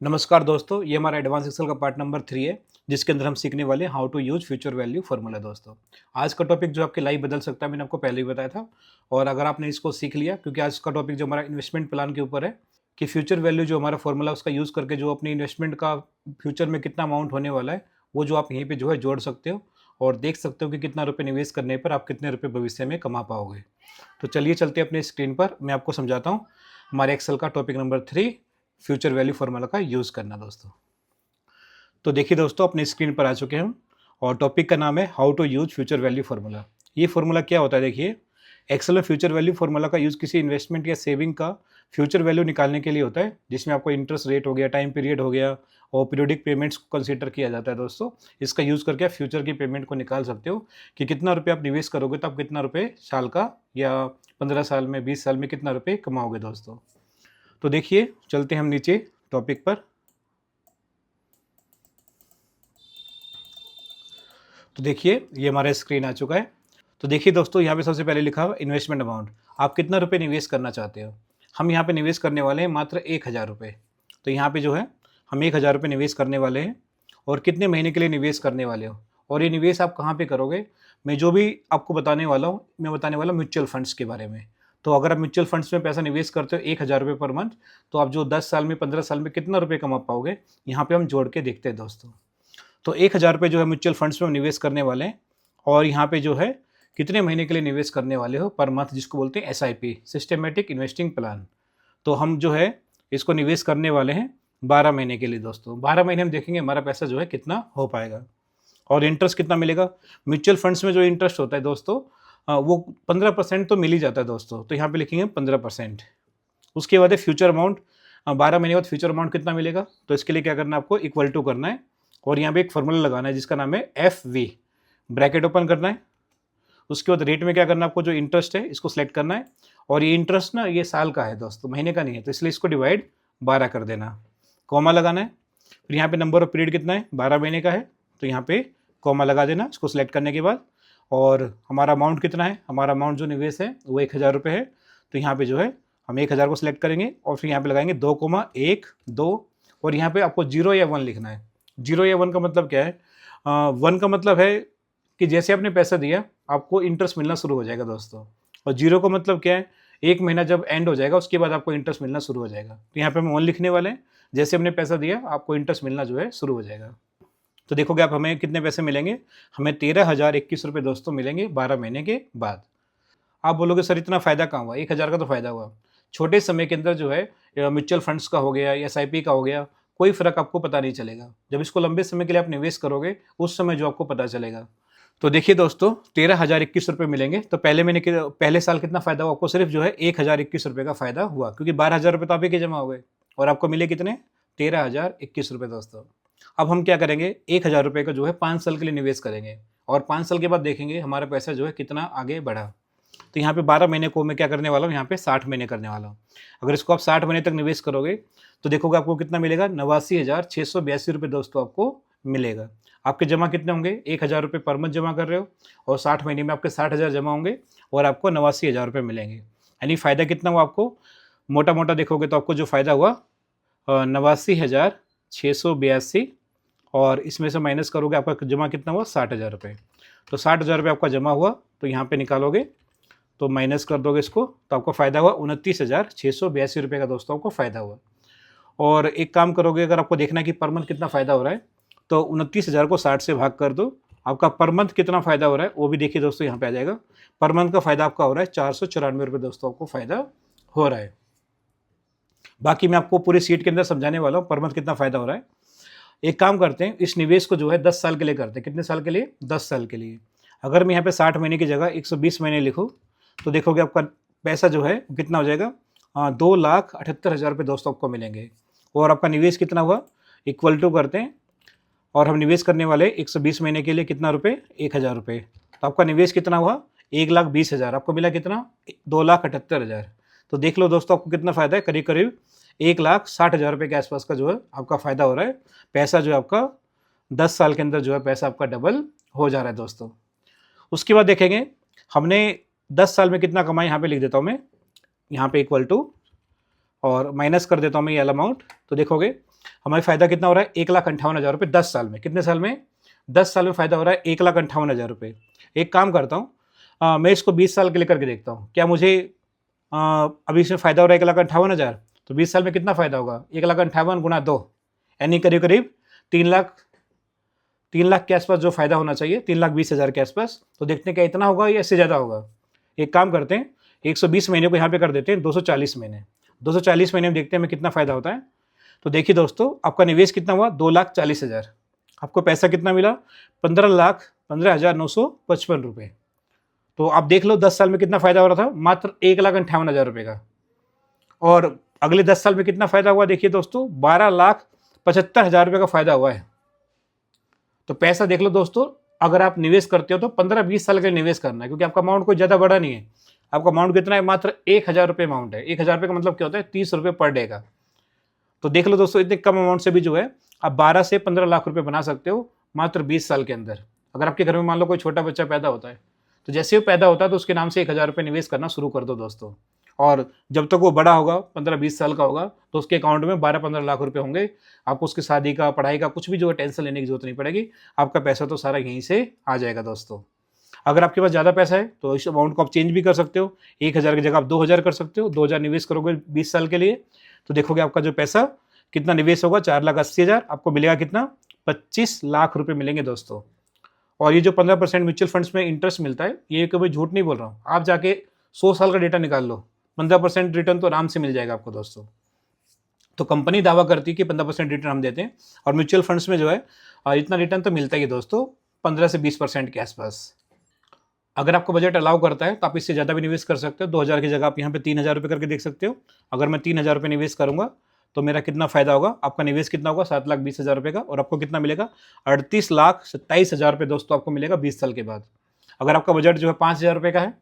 नमस्कार दोस्तों, ये हमारा एडवांस एक्सेल का पार्ट नंबर 3 है, जिसके अंदर हम सीखने वाले हैं how to use future value formula दोस्तों। आज का टॉपिक जो आपकी लाइफ बदल सकता है, मैंने आपको पहले ही बताया था। और अगर आपने इसको सीख लिया, क्योंकि आज का टॉपिक जो हमारा इन्वेस्टमेंट प्लान के ऊपर है कि फ्यूचर वैल्यू जो हमारा फार्मूला उसका यूज़ करके जो अपनी इन्वेस्टमेंट का फ्यूचर में कितना अमाउंट होने वाला है, वो जो आप यहीं पे जो है जोड़ सकते हो और देख सकते हो कि कितना रुपए निवेश करने पर आप कितने रुपए भविष्य में कमा पाओगे। तो चलिए चलते हैं अपने स्क्रीन पर, मैं आपको समझाता हूँ हमारे एक्सेल का topic number 3 future value formula का यूज़ करना दोस्तों। तो देखिए दोस्तों, अपने स्क्रीन पर आ चुके हैं हम और टॉपिक का नाम है how to use future value formula. ये फार्मूला क्या होता है, देखिए एक्सेल में फ्यूचर वैल्यू फार्मूला का यूज़ किसी इन्वेस्टमेंट या सेविंग का फ्यूचर वैल्यू निकालने के लिए होता है, जिसमें आपको इंटरेस्ट रेट हो गया, टाइम पीरियड हो गया और पीरियोडिक पेमेंट्स को कंसीडर किया जाता है दोस्तों। इसका यूज़ करके आप फ्यूचर की पेमेंट को निकाल सकते हो कि कितना रुपये आप निवेश करोगे तो आप कितना रुपये साल का या 15 साल में, 20 साल में कितना रुपये कमाओगे दोस्तों। तो देखिए चलते हैं हम नीचे टॉपिक पर। तो देखिए ये हमारा स्क्रीन आ चुका है। तो देखिए दोस्तों, यहाँ पे सबसे पहले लिखा हुआ इन्वेस्टमेंट अमाउंट, आप कितना रुपए निवेश करना चाहते हो। हम यहाँ पे निवेश करने वाले हैं मात्र 1000 रुपये। तो यहाँ पे जो है हम 1000 रुपये निवेश करने वाले हैं और कितने महीने के लिए निवेश करने वाले हो और ये निवेश आप कहाँ पे करोगे, मैं जो भी आपको बताने वाला हूँ, मैं बताने वाला हूँ म्यूचुअल फंड्स के बारे में। तो अगर आप म्यूचुअल फंड्स में पैसा निवेश करते हो 1000 रुपये पर मंथ, तो आप जो 10 साल में, 15 साल में कितना रुपये कमा पाओगे, यहाँ पे हम जोड़ के देखते हैं दोस्तों। तो 1000 रुपये जो है म्यूचुअल फंड्स में निवेश करने वाले हैं और यहाँ पे जो है कितने महीने के लिए निवेश करने वाले हो पर मंथ, जिसको बोलते हैं एसआईपी, सिस्टमेटिक इन्वेस्टिंग प्लान। तो हम जो है इसको निवेश करने वाले हैं 12 महीने के लिए दोस्तों। 12 महीने हम देखेंगे हमारा पैसा जो है कितना हो पाएगा और इंटरेस्ट कितना मिलेगा। म्यूचुअल फंड्स में जो इंटरेस्ट होता है दोस्तों, वो 15% तो मिल ही जाता है दोस्तों। तो यहाँ पे लिखेंगे 15%। उसके बाद है फ्यूचर अमाउंट, 12 महीने बाद फ्यूचर अमाउंट कितना मिलेगा। तो इसके लिए क्या करना है, आपको इक्वल टू करना है और यहाँ पे एक फॉर्मूला लगाना है जिसका नाम है FV, ब्रैकेट ओपन करना है। उसके बाद रेट में क्या करना है, आपको जो इंटरेस्ट है इसको सिलेक्ट करना है और ये इंटरेस्ट ना ये साल का है दोस्तों, महीने का नहीं है, तो इसलिए इसको डिवाइड 12 कर देना, कॉमा लगाना है। फिर यहाँ पे नंबर ऑफ पीरियड कितना है, 12 महीने का है, तो यहाँ पे कॉमा लगा देना इसको सिलेक्ट करने के बाद। और हमारा अमाउंट कितना है, हमारा अमाउंट जो निवेश है वो 1000 रुपये है। तो यहाँ पे जो है हम 1000 को सिलेक्ट करेंगे और फिर यहाँ पे लगाएंगे 2,1 2 और यहाँ पे आपको 0 या 1 लिखना है। 0 या 1 का मतलब क्या है, 1 का मतलब है कि जैसे आपने पैसा दिया आपको इंटरेस्ट मिलना शुरू हो जाएगा दोस्तों। और 0 का मतलब क्या है, एक महीना जब एंड हो जाएगा उसके बाद आपको इंटरेस्ट मिलना शुरू हो जाएगा। तो यहाँ पे हम 1 लिखने वाले हैं, जैसे हमने पैसा दिया आपको इंटरेस्ट मिलना जो है शुरू हो जाएगा। तो देखोगे आप हमें कितने पैसे मिलेंगे, हमें 13,021 रुपये दोस्तों मिलेंगे 12 महीने के बाद। आप बोलोगे सर इतना फ़ायदा कहाँ हुआ, 1000 का तो फ़ायदा हुआ। छोटे समय के अंदर जो है म्यूचुअल फंड्स का हो गया या एसआईपी का हो गया, कोई फ़र्क आपको पता नहीं चलेगा। जब इसको लंबे समय के लिए आप निवेश करोगे उस समय जो आपको पता चलेगा। तो देखिए दोस्तों, 13,021 रुपये मिलेंगे। तो पहले महीने के पहले साल कितना फ़ायदा हुआ आपको, सिर्फ जो है 1021 रुपये का फ़ायदा हुआ, क्योंकि 12,000 रुपये तो आप ही के जमा हो गए और आपको मिले कितने, 13,021 रुपये दोस्तों। अब हम क्या करेंगे, 1000 रुपये का जो है 5 साल के लिए निवेश करेंगे और 5 साल के बाद देखेंगे हमारा पैसा जो है कितना आगे बढ़ा। तो यहाँ पे 12 महीने को मैं क्या करने वाला हूँ, यहाँ पे 60 महीने करने वाला हूँ। अगर इसको आप 60 महीने तक निवेश करोगे तो देखोगे आपको कितना मिलेगा, 89,682 रुपये दोस्तों आपको मिलेगा। आपके जमा कितने होंगे, 1000 रुपये पर मंथ जमा कर रहे हो और 60 महीने में आपके 60,000 जमा होंगे और आपको 89,000 रुपये मिलेंगे। यानी फ़ायदा कितना हुआ आपको, मोटा मोटा देखोगे तो आपको जो फ़ायदा हुआ 89,682 और इसमें से माइनस करोगे आपका जमा कितना हुआ, 60,000 रुपये। तो 60,000 रुपये आपका जमा हुआ, तो यहाँ पे निकालोगे तो माइनस कर दोगे इसको, तो आपको फ़ायदा हुआ 29,682 रुपये का दोस्तों आपको फ़ायदा हुआ। और एक काम करोगे, अगर आपको देखना है कि पर मंथ कितना फ़ायदा हो रहा है, तो 29,000 को 60 से भाग कर दो, आपका पर मंथ कितना फ़ायदा हो रहा है वो भी देखिए दोस्तों, यहाँ पे आ जाएगा। पर मंथ का फ़ायदा आपका हो रहा है 494 रुपये दोस्तों आपको फ़ायदा हो रहा है। बाकी मैं आपको पूरी सीट के अंदर समझाने वाला हूँ पर मंथ कितना फ़ायदा हो रहा है। एक काम करते हैं, इस निवेश को जो है 10 साल के लिए करते हैं। कितने साल के लिए, 10 साल के लिए। अगर मैं यहाँ पे 60 महीने की जगह 120 महीने लिखूँ तो देखोगे आपका पैसा जो है कितना हो जाएगा, 2,78,000 रुपये दोस्तों आपको मिलेंगे। और आपका निवेश कितना हुआ, इक्वल टू करते हैं और हम निवेश करने वाले 120 महीने के लिए कितना रुपये, 1000 रुपये। तो आपका निवेश कितना हुआ, 1,20,000, आपको मिला कितना, 2,78,000। तो देख लो दोस्तों आपको कितना फ़ायदा है, करीब करीब 1,60,000 रुपये के आसपास का जो है आपका फ़ायदा हो रहा है। पैसा जो है आपका 10 साल के अंदर जो है पैसा आपका डबल हो जा रहा है दोस्तों। उसके बाद देखेंगे हमने 10 साल में कितना कमाया, यहाँ पे लिख देता हूँ मैं, यहाँ पे इक्वल टू और माइनस कर देता हूँ मैं ये वाला अमाउंट। तो देखोगे हमारा फ़ायदा कितना हो रहा है? 1,58,000 रुपये 10 साल में। कितने साल में? 10 साल में फ़ायदा हो रहा है 1,58,000 रुपये। एक काम करता हूँ, मैं इसको 20 साल के लिए करके देखता हूँ। क्या मुझे अभी इसमें फ़ायदा हो रहा है 1,58,000, तो 20 साल में कितना फ़ायदा होगा? 1,58,000 गुणा 2 यानी करीब-करीब 3 लाख के आसपास जो फ़ायदा होना चाहिए, 3,20,000 के आसपास। तो देखते हैं क्या इतना होगा या इससे ज़्यादा होगा? एक काम करते हैं, 120 महीने को यहाँ पे कर देते हैं 240 महीने। 240 महीने में देखते हैं हमें कितना फ़ायदा होता है। तो देखिए दोस्तों, आपका निवेश कितना हुआ? 2,40,000। आपको पैसा कितना मिला? 15,15,955 रुपये। तो आप देख लो 10 साल में कितना फ़ायदा हो रहा था? मात्र 1,58,000 रुपये का। और अगले 10 साल में कितना फ़ायदा हुआ? देखिए दोस्तों, 12,75,000 रुपये का फ़ायदा हुआ है। तो पैसा देख लो दोस्तों, अगर आप निवेश करते हो तो 15-20 साल के लिए निवेश करना है, क्योंकि आपका अमाउंट कोई ज़्यादा बड़ा नहीं है। आपका अमाउंट कितना है? मात्र 1,000 रुपये अमाउंट है। 1,000 रुपये का मतलब क्या होता है? 30 रुपये पर डे का। तो देख लो दोस्तों, इतने कम अमाउंट से भी जो है आप 12 से 15 लाख रुपए बना सकते हो मात्र 20 साल के अंदर। अगर आपके घर में मान लो कोई छोटा बच्चा पैदा होता है, तो जैसे ही वो पैदा होता है तो उसके नाम से 1,000 रुपये निवेश करना शुरू कर दो दोस्तों। और जब तक वो बड़ा होगा, 15-20 साल का होगा, तो उसके अकाउंट में 12-15 लाख रुपए होंगे। आपको उसकी शादी का, पढ़ाई का कुछ भी जो है टेंशन लेने की जरूरत नहीं पड़ेगी। आपका पैसा तो सारा यहीं से आ जाएगा दोस्तों। अगर आपके पास ज़्यादा पैसा है तो इस अमाउंट को आप चेंज भी कर सकते हो। 1,000 की जगह आप 2,000 कर सकते हो। 2,000 निवेश करोगे 20 साल के लिए, तो देखोगे आपका जो पैसा कितना निवेश होगा? 4,80,000। आपको मिलेगा कितना? 25 लाख रुपए मिलेंगे दोस्तों। और ये जो 15% म्यूचुअल फंड्स में इंटरेस्ट मिलता है, ये कभी झूठ नहीं बोल रहा हूँ। आप जाके 100 साल का डेटा निकाल लो, 15% रिटर्न तो आराम से मिल जाएगा आपको दोस्तों। तो कंपनी दावा करती है कि 15% रिटर्न हम देते हैं, और म्यूचुअल फंड्स में जो है इतना रिटर्न तो मिलता ही है दोस्तों, 15 से 20% के आसपास। अगर आपको बजट अलाउ करता है तो आप इससे ज़्यादा भी निवेश कर सकते हो। 2,000 की जगह आप यहाँ पे 3,000 रुपये करके देख सकते हो। अगर मैं 3,000 रुपये निवेश करूँगा तो मेरा कितना फ़ायदा होगा? आपका निवेश कितना होगा? 7,20,000 रुपये का, और आपको कितना मिलेगा? 38,27,000 रुपये दोस्तों आपको मिलेगा 20 साल के बाद। अगर आपका बजट जो है 5,000 रुपये का है,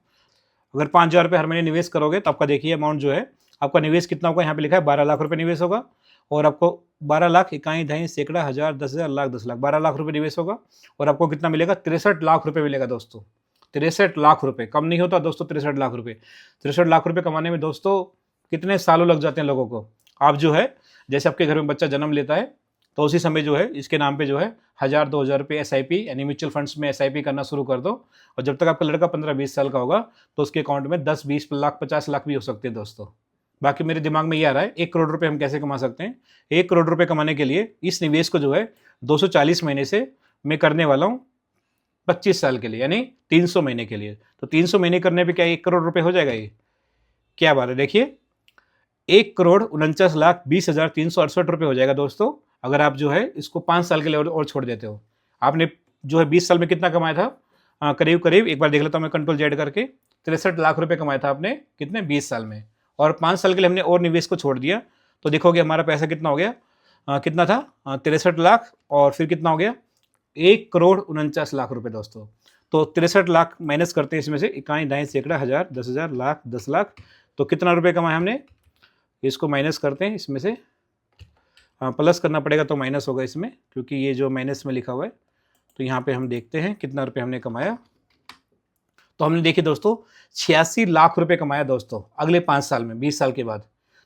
अगर 5,000 रुपये हर महीने निवेश करोगे तो आपका देखिए अमाउंट जो है, आपका निवेश कितना होगा? यहाँ पे लिखा है 12 लाख रुपये निवेश होगा। और आपको 12 लाख, इकाई, दहाई, सैकड़ा, हज़ार, 10,000, लाख, 10 लाख, 12 लाख रुपये निवेश होगा। और आपको कितना मिलेगा? 63 लाख रुपये मिलेगा दोस्तों। 63 लाख रुपये कम नहीं होता दोस्तों। 63 लाख रुपये, 63 लाख रुपये कमाने में दोस्तों कितने सालों लग जाते हैं लोगों को। आप जो है, जैसे आपके घर में बच्चा जन्म लेता है तो उसी समय जो है इसके नाम पे जो है 1,000-2,000 रुपये SIP यानी म्यूचुअल फंड्स में SIP करना शुरू कर दो। और जब तक आपका लड़का 15-20 साल का होगा तो उसके अकाउंट में 10-20 लाख, 50 लाख भी हो सकते हैं दोस्तों। बाकी मेरे दिमाग में ये आ रहा है 1 करोड़ रुपए हम कैसे कमा सकते हैं। 1 करोड़ रुपए कमाने के लिए इस निवेश को जो है 240 महीने से मैं करने वाला हूँ 25 साल के लिए, यानी 300 महीने के लिए। तो 300 महीने करने पे क्या 1 करोड़ रुपए हो जाएगा? ये क्या बात है। देखिए 1,49,20,368 रुपये हो जाएगा दोस्तों, अगर आप जो है इसको 5 साल के लिए और छोड़ देते हो। आपने जो है 20 साल में कितना कमाया था? करीब करीब एक बार देख लेता हूँ मैं कंट्रोल जेड करके, 63 लाख रुपए कमाया था आपने कितने? 20 साल में। और 5 साल के लिए हमने और निवेश को छोड़ दिया, तो देखोगे हमारा पैसा कितना हो गया? कितना था? 63 लाख, और फिर कितना हो गया? 1,49,00,000 रुपये दोस्तों। तो 63 लाख माइनस करते हैं इसमें से, इकाई, दहाई, सैकड़ा, हज़ार, 10,000, लाख, 10 लाख, तो कितना रुपये कमाए हमने? इसको माइनस करते हैं इसमें से, प्लस करना पड़ेगा तो माइनस होगा इसमें, क्योंकि ये जो माइनस में लिखा हुआ है। तो यहाँ पे हम देखते हैं कितना रुपये हमने कमाया। तो हमने देखिए दोस्तों 86 लाख रुपए कमाया दोस्तों अगले 5 साल में, 20 साल के बाद।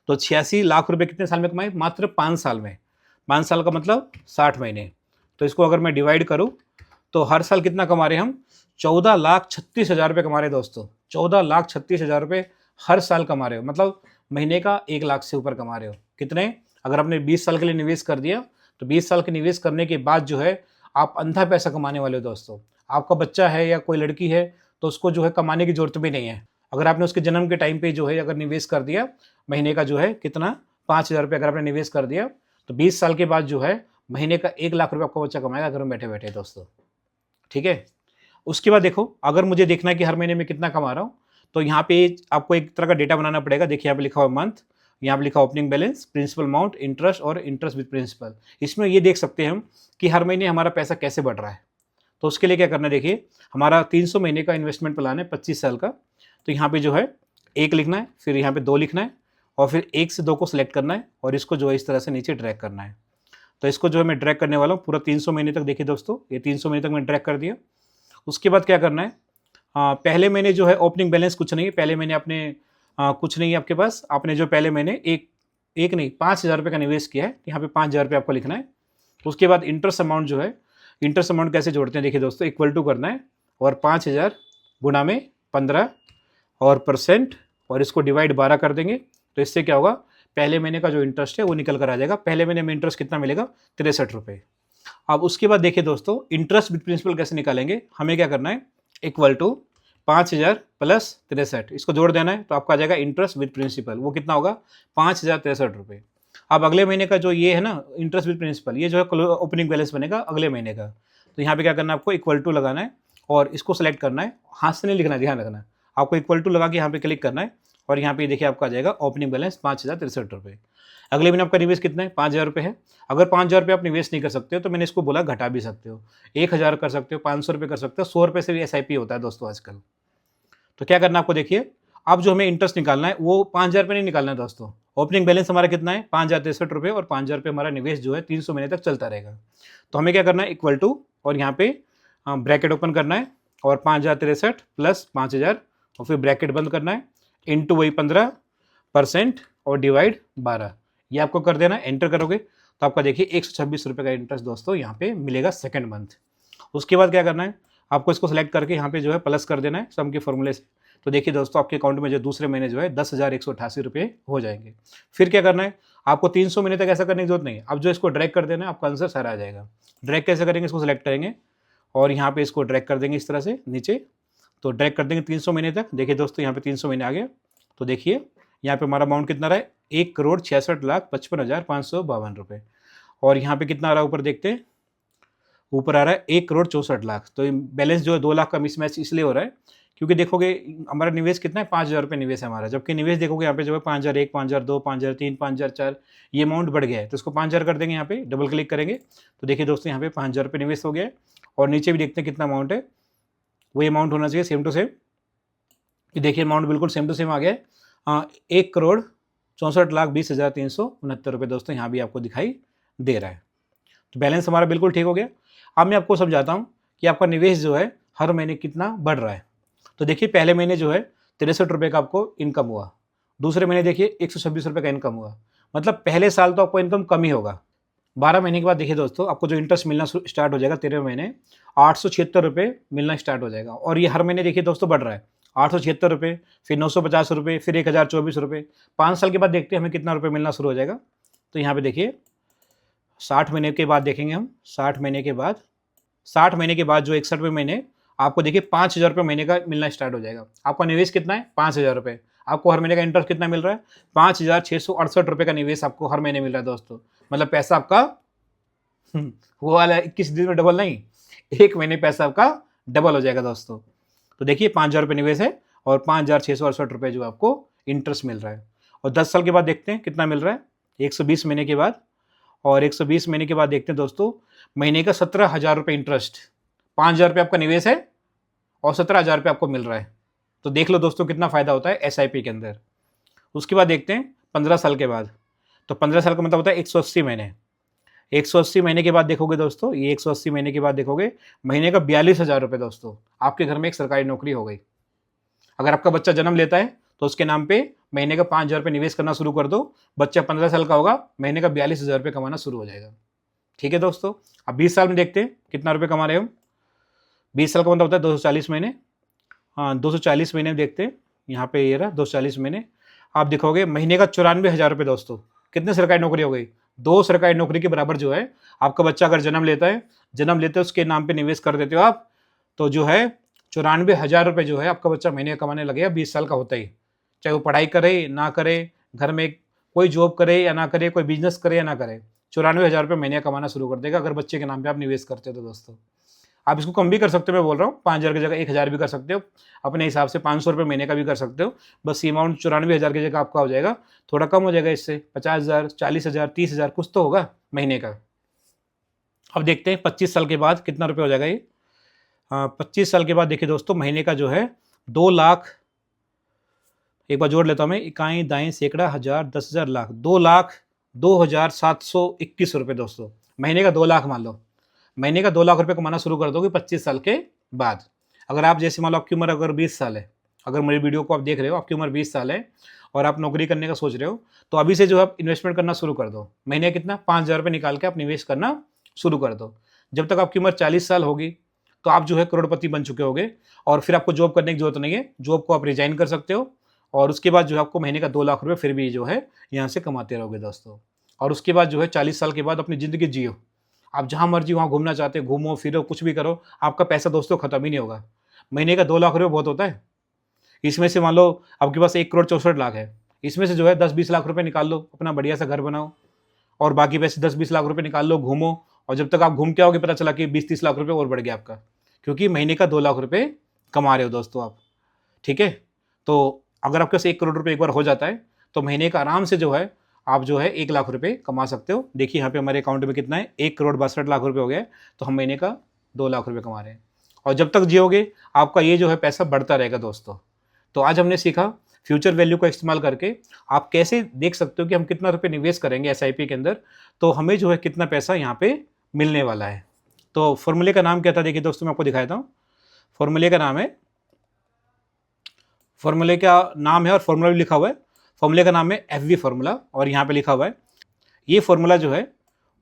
तो 86 लाख रुपए कितने साल में कमाए? मात्र 5 साल में। 5 साल का मतलब 60 महीने। तो इसको अगर मैं डिवाइड करूँ तो हर साल कितना कमा रहे हैं हम? 14,36,000 रुपये कमा रहे हैं दोस्तों। 14,36,000 रुपये हर साल कमा रहे हो, मतलब महीने का 1 लाख से ऊपर कमा रहे हो। कितने? अगर आपने 20 साल के लिए निवेश कर दिया तो 20 साल के निवेश करने के बाद जो है आप अंधा पैसा कमाने वाले हो दोस्तों। आपका बच्चा है या कोई लड़की है तो उसको जो है कमाने की जरूरत भी नहीं है। अगर आपने उसके जन्म के टाइम पे जो है अगर निवेश कर दिया, महीने का जो है कितना? 5,000 रुपये अगर आपने निवेश कर दिया तो 20 साल के बाद जो है महीने का 1 लाख रुपये आपका बच्चा कमाएगा घर में बैठे बैठे दोस्तों। ठीक है। उसके बाद देखो, अगर मुझे देखना है कि हर महीने में कितना कमा रहा हूँ, तो यहाँ पे आपको एक तरह का डेटा बनाना पड़ेगा। देखिए यहाँ पे लिखा हुआ मंथ, यहाँ पे लिखा opening balance, principal amount, interest और इंटरेस्ट विद प्रिंसिपल। इसमें ये देख सकते हैं हम कि हर महीने हमारा पैसा कैसे बढ़ रहा है। तो उसके लिए क्या करना है, देखिए हमारा 300 महीने का इन्वेस्टमेंट प्लान है 25 साल का। तो यहाँ पे जो है 1 लिखना है, फिर यहाँ पे 2 लिखना है, और फिर 1 से 2 को सिलेक्ट करना है, और इसको जो है इस तरह से नीचे ड्रैग करना है। तो इसको जो है मैं ड्रैग करने वाला हूँ पूरा 300 महीने तक। देखिए दोस्तों, ये 300 महीने तक मैंने ड्रैग कर दिया। उसके बाद क्या करना है, पहले महीने जो है ओपनिंग बैलेंस कुछ नहीं है, पहले महीने आपने कुछ नहीं है आपके पास। आपने जो पहले महीने एक नहीं 5,000 रुपये का निवेश किया है, यहाँ पे 5,000 रुपये आपको लिखना है। उसके बाद इंटरेस्ट अमाउंट जो है, इंटरेस्ट अमाउंट कैसे जोड़ते हैं देखिए दोस्तों, इक्वल टू करना है और 5,000 गुणा में 15 और परसेंट और इसको डिवाइड 12 कर देंगे। तो इससे क्या होगा, पहले महीने का जो इंटरेस्ट है वो निकल कर आ जाएगा। पहले महीने में इंटरेस्ट कितना मिलेगा, 63 रुपये। अब उसके बाद देखिए दोस्तों, इंटरेस्ट विद प्रिंसिपल कैसे निकालेंगे, हमें क्या करना है, इक्वल टू 5,000 प्लस 63, इसको जोड़ देना है तो आपका आ जाएगा इंटरेस्ट विद प्रिंसिपल, वो कितना होगा, 5,063 रुपये। अब अगले महीने का जो ये है ना इंटरेस्ट विद प्रिंसिपल, ये जो है ओपनिंग बैलेंस बनेगा अगले महीने का। तो यहाँ पे क्या करना है, आपको इक्वल टू लगाना है और इसको सेलेक्ट करना है, हाथ से नहीं लिखना है, ध्यान रखना है, आपको इक्वल टू लगा के यहाँ पे क्लिक करना है और यहाँ पे देखिए आपका आ जाएगा ओपनिंग बैलेंस 5,063 रुपये। अगले महीने आपका निवेश कितना है, 5,000 रुपये है। अगर 5,000 रुपये आप निवेश नहीं कर सकते हो तो मैंने इसको बोला घटा भी सकते हो, 1,000 कर सकते हो, 500 रुपये कर सकते हो, 100 रुपये से भी SIP होता है दोस्तों आजकल। तो क्या करना है आपको, देखिए अब जो हमें इंटरेस्ट निकालना है वो 5,000 रुपये नहीं निकालना है दोस्तों। ओपनिंग बैलेंस हमारा कितना है, 5,063 रुपये और 5,000 रुपये हमारा निवेश जो है 300 महीने तक चलता रहेगा। तो हमें क्या करना है, इक्वल टू और यहाँ पे ब्रैकेट ओपन करना है और 5,063 प्लस 5,000 और फिर ब्रैकेट बंद करना है, इंटू वही 15% और डिवाइड 12, ये आपको कर देना है। एंटर करोगे तो आपका देखिए 126 रुपये का इंटरेस्ट दोस्तों यहाँ पे मिलेगा सेकंड मंथ। उसके बाद क्या करना है, आपको इसको सेलेक्ट करके यहाँ पे जो है प्लस कर देना है सम के फॉर्मूले से। तो देखिए दोस्तों, आपके अकाउंट में जो दूसरे महीने जो है 10,188 रुपये हो जाएंगे। फिर क्या करना है, आपको 300 महीने तक ऐसा करने की जरूरत नहीं है। अब जो इसको ड्रैग कर देना है, आपका आंसर सारा आ जाएगा। ड्रैग कैसे करेंगे, इसको सेलेक्ट करेंगे और यहाँ पे इसको ड्रैग कर देंगे इस तरह से नीचे, तो ड्रैग कर देंगे 300 महीने तक। देखिए दोस्तों, यहाँ पे 300 महीने आ गया। तो देखिए यहाँ पे हमारा अमाउंट कितना रहा है, 1,66,55,552 रुपये। और यहाँ पे कितना आ रहा है ऊपर देखते हैं, ऊपर आ रहा है 1,64,00,000। तो बैलेंस जो है 2 लाख का मिसमैच इसलिए हो रहा है क्योंकि देखोगे हमारा निवेश कितना है, 5,000 रुपये निवेश है हमारा, जबकि निवेश देखोगे यहाँ पे जो है 5,001, 5,002, 5,003, 5,004 ये अमाउंट बढ़ गया है। तो इसको 5,000 कर देंगे, यहाँ पे डबल क्लिक करेंगे तो देखिए दोस्तों यहाँ पे 5,000 रुपये निवेश हो गया है। और नीचे भी देखते हैं कितना अमाउंट है, वही अमाउंट होना चाहिए सेम टू सेम। ये देखिए अमाउंट बिल्कुल सेम टू सेम आ गया है, 1,64,20,369 रुपये दोस्तों यहाँ भी आपको दिखाई दे रहा है। तो बैलेंस हमारा बिल्कुल ठीक हो गया। अब मैं आपको समझाता हूँ कि आपका निवेश जो है हर महीने कितना बढ़ रहा है। तो देखिए पहले महीने जो है 63 रुपये का आपको इनकम हुआ, दूसरे महीने देखिए 126 रुपये का इनकम हुआ, मतलब पहले साल तो आपको इनकम कम ही होगा। 12 महीने के बाद देखिए दोस्तों, आपको जो इंटरेस्ट मिलना स्टार्ट हो जाएगा 13वें महीने, 876 रुपये मिलना स्टार्ट हो जाएगा। और ये हर महीने देखिए दोस्तों बढ़ रहा है, 876 रुपये, फिर 950 रुपये, फिर 1,024 रुपये। 5 साल के बाद देखते हैं हमें कितना रुपये मिलना शुरू हो जाएगा। तो यहाँ पे देखिए 60 महीने के बाद देखेंगे हम, 60 महीने के बाद जो 61वें महीने आपको देखिए 5,000 रुपये महीने का मिलना स्टार्ट हो जाएगा। आपका निवेश कितना है, 5,000 रुपये। आपको हर महीने का इंटरेस्ट कितना मिल रहा है, 5,668 रुपये का निवेश आपको हर महीने मिल रहा है दोस्तों। मतलब पैसा आपका वो वाला 21 दिन में डबल नहीं, 1 महीने पैसा आपका डबल हो जाएगा दोस्तों। तो देखिए 5,000 रुपये निवेश है और 5,668 रुपये जो आपको इंटरेस्ट मिल रहा है। और 10 साल के बाद देखते हैं कितना मिल रहा है, 120 महीने के बाद। और 120 महीने के बाद देखते हैं दोस्तों, महीने का 17,000 रुपये इंटरेस्ट, 5,000 रुपये आपका निवेश है और 17,000 रुपये आपको मिल रहा है। तो देख लो दोस्तों कितना फ़ायदा होता है SIP के अंदर। उसके बाद देखते हैं 15 साल के बाद। तो 15 साल का मतलब होता है 180 महीने। 180 महीने के बाद देखोगे दोस्तों, ये 180 महीने के बाद देखोगे महीने का 42,000 रुपये दोस्तों, आपके घर में एक सरकारी नौकरी हो गई। अगर आपका बच्चा जन्म लेता है तो उसके नाम पे महीने का 5,000 रुपये निवेश करना शुरू कर दो, बच्चा 15 साल का होगा, महीने का 42,000 रुपये कमाना शुरू हो जाएगा। ठीक है दोस्तों। अब 20 साल में देखते हैं कितना रुपये कमा रहे हो। 20 साल का मतलब होता है 240 महीने। हाँ, 240 महीने में देखते हैं, यहाँ पे ये रहा 240 महीने। आप देखोगे महीने का 94,000 रुपये दोस्तों, कितने सरकारी नौकरी हो गई, 2 सरकारी नौकरी के बराबर जो है आपका बच्चा अगर जन्म लेते उसके नाम पे निवेश कर देते हो आप, तो जो है 94,000 रुपये जो है आपका बच्चा महीने कमाने लगेगा 20 साल का होता ही। चाहे वो पढ़ाई करे ना करे, घर में कोई जॉब करे या ना करे, कोई बिजनेस करे या ना करे, 94,000 रुपये महीने कमाना शुरू कर देगा अगर बच्चे के नाम पे आप निवेश करते हो। तो दोस्तों आप इसको कम भी कर सकते हो, मैं बोल रहा हूँ 5,000 की जगह 1,000 भी कर सकते हो, अपने हिसाब से 500 रुपये महीने का भी कर सकते हो। बस ये अमाउंट 94,000 की जगह आपका हो जाएगा, थोड़ा कम हो जाएगा इससे, 50,000, 40,000, 30,000 कुछ तो होगा महीने का। अब देखते हैं 25 साल के बाद कितना रुपये हो जाएगा ये। 25 साल के बाद देखिए दोस्तों, महीने का जो है 2 लाख, एक बार जोड़ लेता हूँ मैं, इकाई दाएं सैकड़ा हज़ार 10,000 लाख, 2,02,721 रुपये दोस्तों, महीने का 2 लाख मान लो। महीने का 2 लाख रुपये कमाना शुरू कर दोगे 25 साल के बाद। अगर आप जैसे मान लो आपकी उम्र अगर 20 साल है अगर मेरी वीडियो को आप देख रहे हो, आपकी उम्र 20 साल है और आप नौकरी करने का सोच रहे हो, तो अभी से जो है आप इन्वेस्टमेंट करना शुरू कर दो। महीने कितना 5,000 रुपये निकाल के आप निवेश करना शुरू कर दो। जब तक आपकी उम्र 40 साल होगी, तो आप जो है करोड़पति बन चुके होगे और फिर आपको जॉब करने की ज़रूरत नहीं है। जॉब को आप रिज़ाइन कर सकते हो और उसके बाद जो है आपको महीने का 2 लाख रुपए फिर भी जो है यहाँ से कमाते रहोगे दोस्तों। और उसके बाद जो है 40 साल के बाद अपनी ज़िंदगी जियो। आप जहाँ मर्ज़ी वहाँ घूमना चाहते हो, घूमो, फिरो, कुछ भी करो, आपका पैसा दोस्तों खत्म ही नहीं होगा। महीने का 2 लाख रुपए बहुत होता है। इसमें से मान लो आपके पास 1 करोड़ 64 लाख है। इसमें से जो है 10-20 लाख रुपए निकाल लो, अपना बढ़िया सा घर बनाओ और बाकी पैसे 10-20 लाख रुपए निकाल लो, घूमो और जब तक आप घूम के आओगे पता चला कि 20-30 लाख रुपए और बढ़ गया आपका। क्योंकि महीने का 2 लाख रुपए कमा रहे हो दोस्तों आप। ठीक है? तो अगर आपके पास 1 करोड़ रुपए एक बार हो जाता है, तो महीने का आराम से जो है आप जो है 1 लाख रुपए कमा सकते हो। देखिए यहाँ पे हमारे अकाउंट में कितना है, 1 करोड़ 62 लाख रुपए हो गया है, तो हम महीने का 2 लाख रुपए कमा रहे हैं। और जब तक जियोगे आपका ये जो है पैसा बढ़ता रहेगा दोस्तों। तो आज हमने सीखा फ्यूचर वैल्यू का इस्तेमाल करके आप कैसे देख सकते हो कि हम कितना रुपए निवेश करेंगे एसआईपी के अंदर, तो हमें जो है कितना पैसा यहाँ पे मिलने वाला है। तो फॉर्मूले का नाम क्या था, देखिए दोस्तों मैं आपको दिखाता हूँ। फॉर्मूले का नाम है, फॉर्मूले का नाम है और फॉर्मूला भी लिखा हुआ है। फॉर्मूले का नाम है एफवी फॉर्मूला और यहाँ पे लिखा हुआ है। ये फॉर्मूला जो है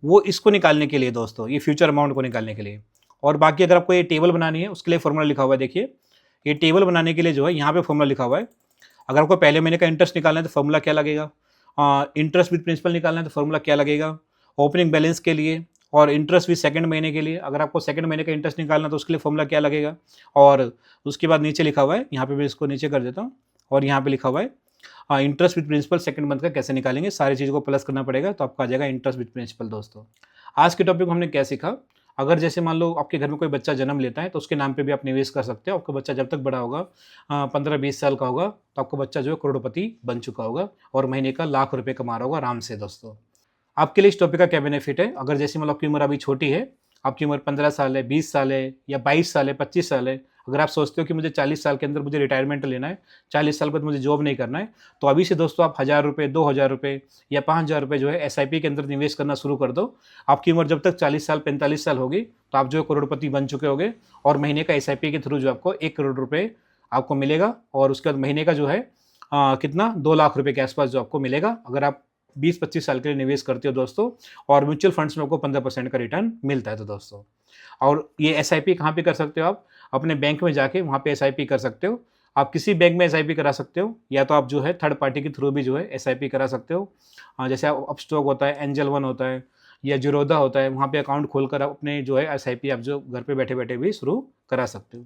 वो इसको निकालने के लिए दोस्तों, ये फ्यूचर अमाउंट को निकालने के लिए। और बाकी अगर आपको ये टेबल बनानी है उसके लिए फॉर्मूला लिखा हुआ है। देखिए ये टेबल बनाने के लिए जो है यहाँ पे फॉर्मूला लिखा हुआ है। अगर आपको पहले महीने का इंटरेस्ट निकालना है तो फॉर्मूला क्या लगेगा, इंटरेस्ट विद प्रिंसिपल निकालना है तो फॉर्मूला क्या लगेगा, ओपनिंग बैलेंस के लिए और इंटरेस्ट विद सेकंड महीने के लिए अगर आपको सेकंड महीने का इंटरेस्ट निकालना है तो उसके लिए फॉर्मूला क्या लगेगा। और उसके बाद नीचे लिखा हुआ है, यहाँ पे मैं इसको नीचे कर देता हूँ और यहाँ पे लिखा हुआ है interest with principal second month का कैसे निकालेंगे। सारी चीज़ों को प्लस करना पड़ेगा तो आपका आ जाएगा इंटरेस्ट विद प्रिंसिपल। दोस्तों आज के टॉपिक में हमने क्या सीखा, अगर जैसे मान लो आपके घर में कोई बच्चा जन्म लेता है तो उसके नाम पे भी आप निवेश कर सकते हो। आपका बच्चा जब तक बड़ा होगा 15-20 साल का होगा तो आपका बच्चा जो है करोड़पति बन चुका होगा और महीने का लाख रुपए कमा रहा होगा आराम से। दोस्तों आपके लिए इस टॉपिक का क्या बेनिफिट है, अगर जैसे मतलब आपकी उम्र अभी छोटी है, आपकी उम्र 15 साल है, 20 साल है या 22 साल है, 25 साल है, अगर आप सोचते हो कि मुझे 40 साल के अंदर मुझे रिटायरमेंट लेना है, 40 साल बाद मुझे जॉब नहीं करना है, तो अभी से दोस्तों आप 1,000 रुपये, 2,000 रुपये या 5,000 रुपये जो है एसआईपी के अंदर निवेश करना शुरू कर दो। आपकी उम्र जब तक 40 साल 45 साल होगी तो आप जो है करोड़पति बन चुके होगे और महीने का एसआईपी के थ्रू जो आपको 1 करोड़ रुपये आपको मिलेगा और उसके बाद महीने का जो है कितना 2 लाख रुपये के आसपास जो आपको मिलेगा अगर आप 20-25 साल के लिए निवेश करते हो दोस्तों। और म्यूचुअल फंड्स में आपको 15% का रिटर्न मिलता है। तो दोस्तों और ये एसआईपी कहाँ पे कर सकते हो, आप अपने बैंक में जाके वहाँ पे एसआईपी कर सकते हो। आप किसी बैंक में एसआईपी करा सकते हो या तो आप जो है थर्ड पार्टी के थ्रू भी जो है एसआईपी करा सकते हो। जैसे अपस्टॉक होता है, एंजल वन होता है या जीरोधा होता है, वहाँ पे अकाउंट खोलकर आप अपने जो है एसआईपी आप जो घर पे बैठे बैठे भी शुरू करा सकते हो।